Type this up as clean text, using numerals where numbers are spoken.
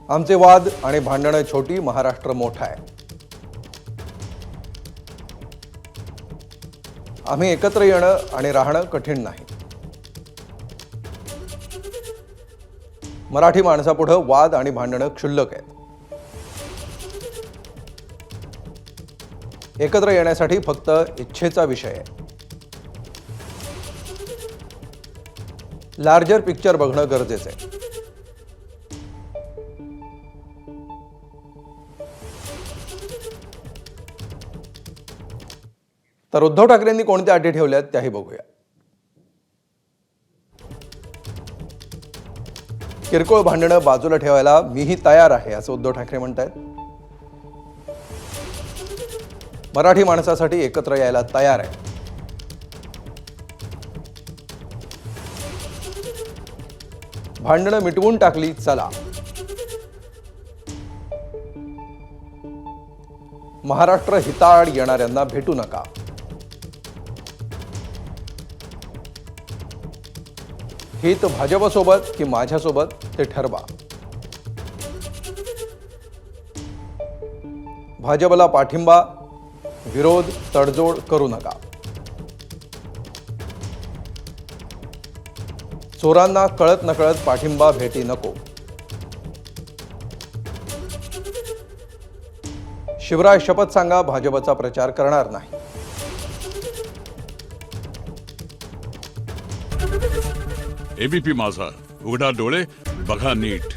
आमचे वाद आणि भांडणं छोटी, महाराष्ट्र मोठा आहे. आम्ही एकत्र येणं आणि राहणं कठीण नाही. मराठी माणसापुढे वाद आणि भांडणं क्षुल्लक आहेत. एकत्र येण्यासाठी फक्त इच्छेचा विषय आहे. लार्जर पिक्चर बघणं गरजेचं आहे. तर उद्धव ठाकरेंनी कोणत्या अटी ठेवल्यात त्याही बघूया. किरकोळ भांडणं बाजूला ठेवायला मीही तयार आहे असं उद्धव ठाकरे म्हणतायत. मराठी माणसासाठी एकत्र यायला तयार आहे. भांडणं मिटवून टाकली चला. महाराष्ट्र हिताआड येणाऱ्यांना भेटू नका. हित भाजपसोबत की माझ्यासोबत ते ठरवा. भाजपला पाठिंबा, विरोध, तडजोड करू नका. चोरांना कळत नकळत पाठिंबा भेटी नको. शिवराय शपथ सांगा भाजपचा प्रचार करणार नाही. एबीपी माझा, उघडा डोळे बघा नीट.